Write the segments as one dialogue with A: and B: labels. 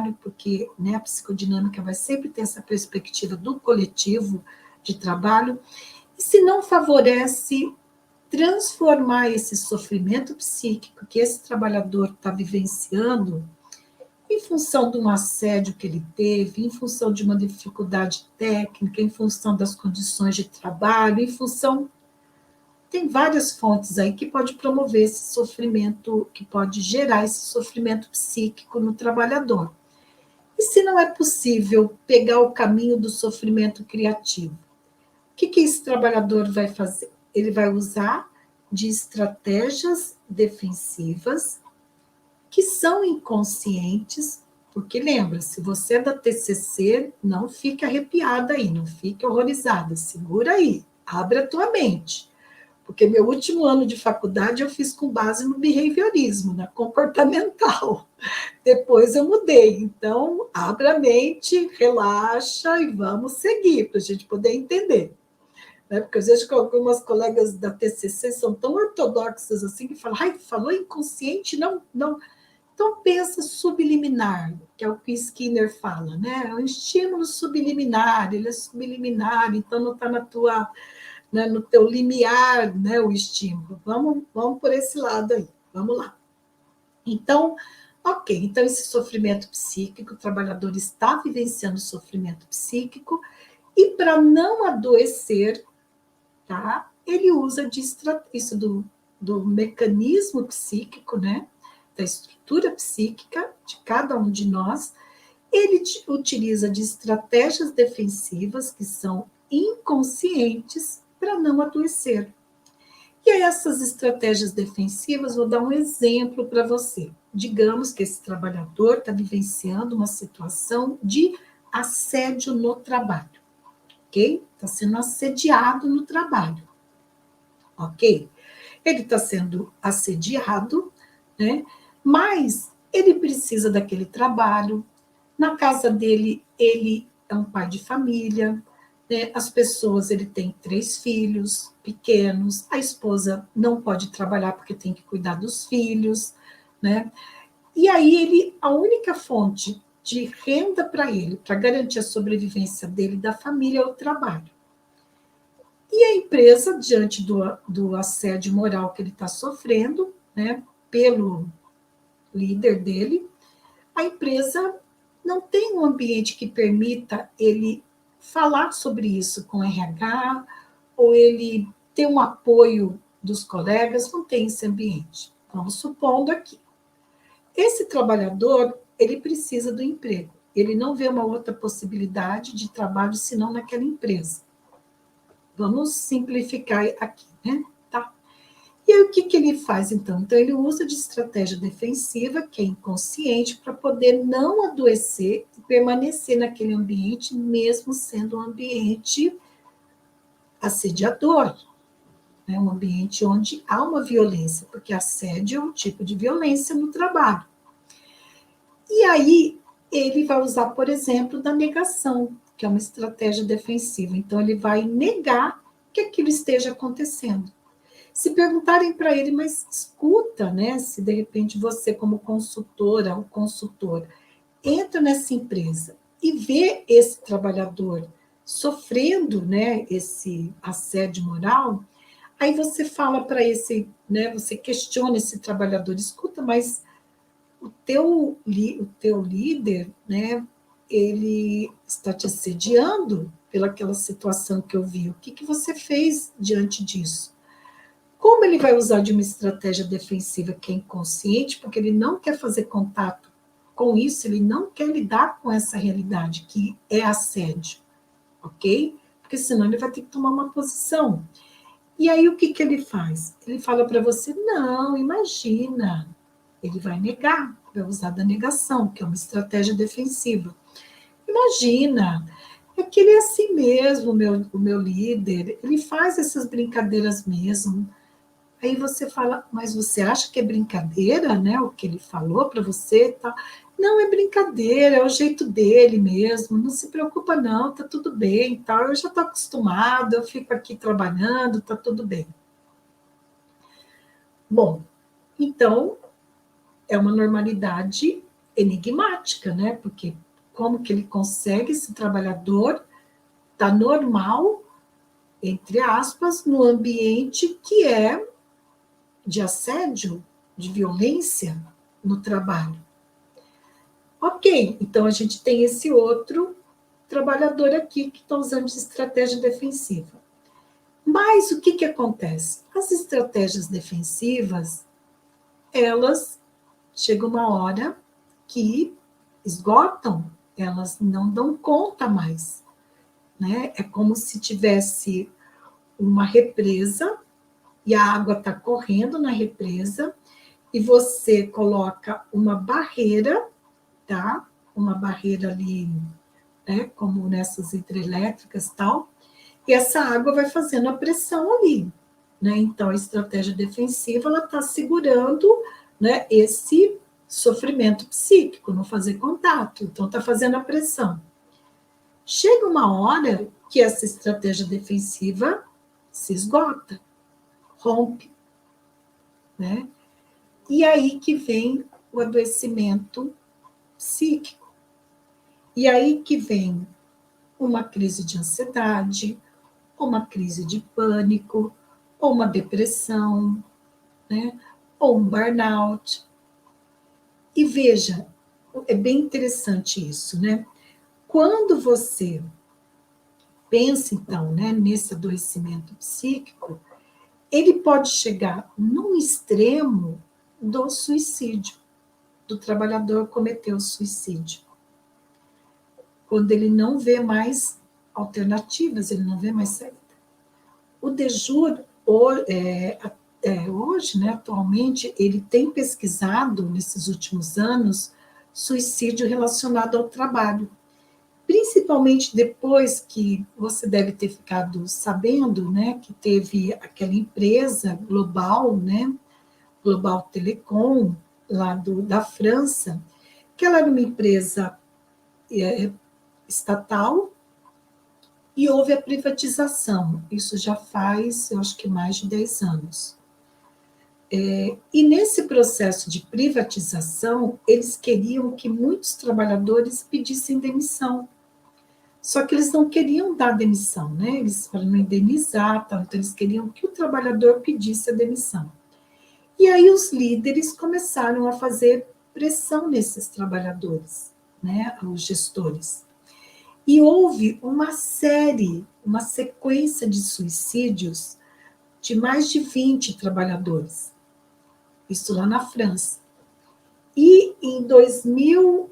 A: trabalho, porque, né, a psicodinâmica vai sempre ter essa perspectiva do coletivo de trabalho, e se não favorece transformar esse sofrimento psíquico que esse trabalhador está vivenciando, em função de um assédio que ele teve, em função de uma dificuldade técnica, em função das condições de trabalho, em função... Tem várias fontes aí que pode promover esse sofrimento, que pode gerar esse sofrimento psíquico no trabalhador. E se não é possível pegar o caminho do sofrimento criativo, o que esse trabalhador vai fazer? Ele vai usar de estratégias defensivas que são inconscientes, porque lembra, se você é da TCC, não fica arrepiada aí, não fica horrorizada, segura aí, abre a tua mente. Porque meu último ano de faculdade eu fiz com base no behaviorismo, na comportamental. Depois eu mudei. Então, abra a mente, relaxa e vamos seguir, para a gente poder entender. Né? Porque às vezes algumas colegas da TCC são tão ortodoxas assim, que falam, ai, falou inconsciente? Não, não. Então, pensa subliminar, que é o que Skinner fala, né? É um estímulo subliminar, ele é subliminar, então não está na tua... Né, no teu limiar, né, o estímulo. Vamos por esse lado aí, vamos lá. Então, ok, então esse sofrimento psíquico, o trabalhador está vivenciando sofrimento psíquico, e para não adoecer, tá, ele usa isso do mecanismo psíquico, né, da estrutura psíquica de cada um de nós, ele utiliza de estratégias defensivas que são inconscientes para não adoecer. E aí, essas estratégias defensivas, vou dar um exemplo para você. Digamos que esse trabalhador está vivenciando uma situação de assédio no trabalho, ok? Está sendo assediado no trabalho, ok? Ele está sendo assediado, né? Mas ele precisa daquele trabalho. Na casa dele, ele é um pai de família, né? As pessoas, ele tem 3 filhos pequenos, a esposa não pode trabalhar porque tem que cuidar dos filhos, né? E aí a única fonte de renda para ele, para garantir a sobrevivência dele e da família, é o trabalho. E a empresa, diante do assédio moral que ele está sofrendo, né, pelo líder dele, a empresa não tem um ambiente que permita ele falar sobre isso com RH, ou ele ter um apoio dos colegas, não tem esse ambiente. Vamos supondo aqui. Esse trabalhador, ele precisa do emprego. Ele não vê uma outra possibilidade de trabalho senão naquela empresa. Vamos simplificar aqui, né? Tá. E aí, o que ele faz, então? Então, ele usa de estratégia defensiva, que é inconsciente, para poder não adoecer e permanecer naquele ambiente, mesmo sendo um ambiente assediador, né? Um ambiente onde há uma violência, porque assédio é um tipo de violência no trabalho. E aí, ele vai usar, por exemplo, da negação, que é uma estratégia defensiva. Então, ele vai negar que aquilo esteja acontecendo. Se perguntarem para ele, mas escuta, né? Se de repente você, como consultora ou consultor, entra nessa empresa e vê esse trabalhador sofrendo, né, esse assédio moral, aí você fala para esse, né, você questiona esse trabalhador, escuta, mas o teu líder, né, ele está te assediando pelaquela situação que eu vi. O que você fez diante disso? Como ele vai usar de uma estratégia defensiva que é inconsciente, porque ele não quer fazer contato com isso, ele não quer lidar com essa realidade que é assédio, ok? Porque senão ele vai ter que tomar uma posição. E aí o que ele faz? Ele fala para você, não, imagina. Ele vai negar, vai usar da negação, que é uma estratégia defensiva. Imagina, é que ele é assim mesmo, o meu líder, ele faz essas brincadeiras mesmo. Aí você fala, mas você acha que é brincadeira, né? O que ele falou para você, tá? Não é brincadeira, é o jeito dele mesmo. Não se preocupa não, tá tudo bem, tal. Eu já estou acostumado, eu fico aqui trabalhando, tá tudo bem. Bom, então é uma normalidade enigmática, né? Porque como que ele consegue, esse trabalhador tá normal, entre aspas, no ambiente que é de assédio, de violência no trabalho. Ok, então a gente tem esse outro trabalhador aqui que está usando de estratégia defensiva. Mas o que, que acontece? As estratégias defensivas, elas chegam uma hora que esgotam, elas não dão conta mais, né? É como se tivesse uma represa e a água está correndo na represa e você coloca uma barreira, tá? Uma barreira ali, né? Como nessas hidrelétricas e tal, e essa água vai fazendo a pressão ali, né? Então, a estratégia defensiva, ela está segurando, né, esse sofrimento psíquico, não fazer contato, então está fazendo a pressão. Chega uma hora que essa estratégia defensiva se esgota, rompe, né? E aí que vem o adoecimento psíquico. E aí que vem uma crise de ansiedade, uma crise de pânico, ou uma depressão, né? Ou um burnout. E veja, é bem interessante isso, né? Quando você pensa, então, né, nesse adoecimento psíquico, ele pode chegar num extremo do suicídio, do trabalhador cometer o suicídio. Quando ele não vê mais alternativas, ele não vê mais saída. O DEJUR, hoje, né, atualmente, ele tem pesquisado, nesses últimos anos, suicídio relacionado ao trabalho. Principalmente depois que você deve ter ficado sabendo, né, que teve aquela empresa global, né, Global Telecom, lá da França, que ela era uma empresa estatal, e houve a privatização. Isso já faz, eu acho que mais de 10 anos. E nesse processo de privatização, eles queriam que muitos trabalhadores pedissem demissão. Só que eles não queriam dar demissão, né? Eles foram indenizar, tal, então eles queriam que o trabalhador pedisse a demissão. E aí os líderes começaram a fazer pressão nesses trabalhadores, né? Os gestores. E houve uma sequência de suicídios de mais de 20 trabalhadores. Isso lá na França. E em 2000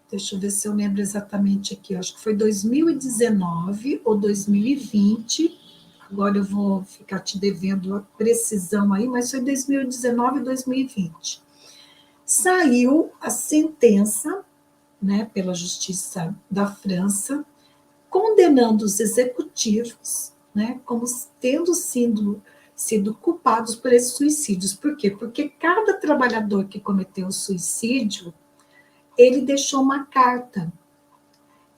A: deixa eu ver se eu lembro exatamente aqui, acho que foi 2019 ou 2020, agora eu vou ficar te devendo a precisão aí, mas foi 2019 e 2020. Saiu a sentença, né, pela Justiça da França, condenando os executivos, né, como tendo sido culpados por esses suicídios. Por quê? Porque cada trabalhador que cometeu suicídio, ele deixou uma carta.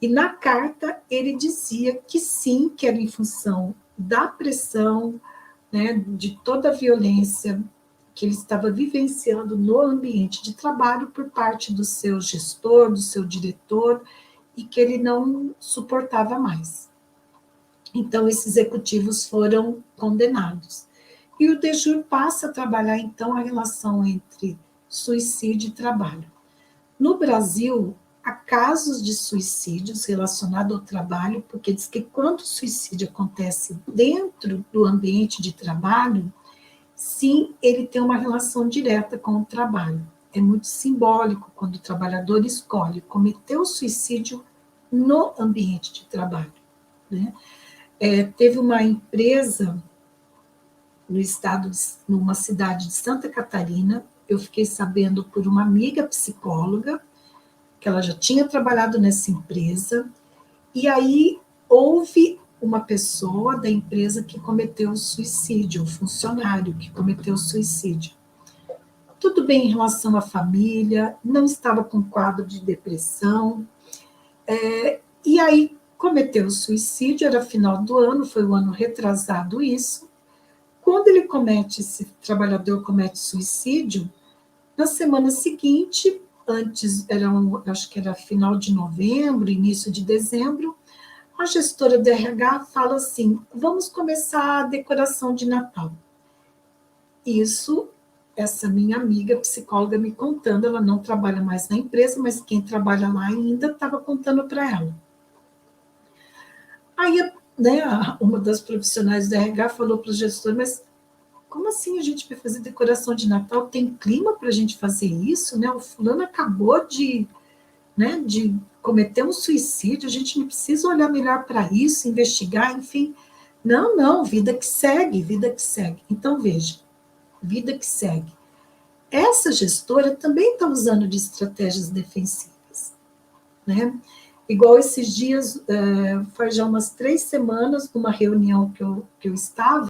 A: E na carta ele dizia que sim, que era em função da pressão, né, de toda a violência que ele estava vivenciando no ambiente de trabalho por parte do seu gestor, do seu diretor, e que ele não suportava mais. Então, esses executivos foram condenados. E o DEJUR passa a trabalhar, então, a relação entre suicídio e trabalho. No Brasil, há casos de suicídios relacionados ao trabalho, porque diz que quando o suicídio acontece dentro do ambiente de trabalho, sim, ele tem uma relação direta com o trabalho. É muito simbólico quando o trabalhador escolhe cometer o suicídio no ambiente de trabalho, né? Teve uma empresa no estado, numa cidade de Santa Catarina, eu fiquei sabendo por uma amiga psicóloga, que ela já tinha trabalhado nessa empresa, e aí houve uma pessoa da empresa que cometeu suicídio, um funcionário que cometeu suicídio. Tudo bem em relação à família, não estava com quadro de depressão, e aí cometeu suicídio, era final do ano, foi o ano retrasado isso. Quando esse trabalhador comete suicídio, Na semana seguinte, acho que era final de novembro, início de dezembro, a gestora do RH fala assim: vamos começar a decoração de Natal. Isso, essa minha amiga psicóloga me contando, ela não trabalha mais na empresa, mas quem trabalha lá ainda estava contando para ela. Aí, né, uma das profissionais do RH falou para o gestor: mas como assim a gente vai fazer decoração de Natal? Tem clima para a gente fazer isso? Né? O fulano acabou de cometer um suicídio, a gente não precisa olhar melhor para isso, investigar, enfim. Não, não, vida que segue, vida que segue. Então, veja, vida que segue. Essa gestora também está usando de estratégias defensivas, né? Igual esses dias, faz já umas 3 semanas, numa reunião que eu estava,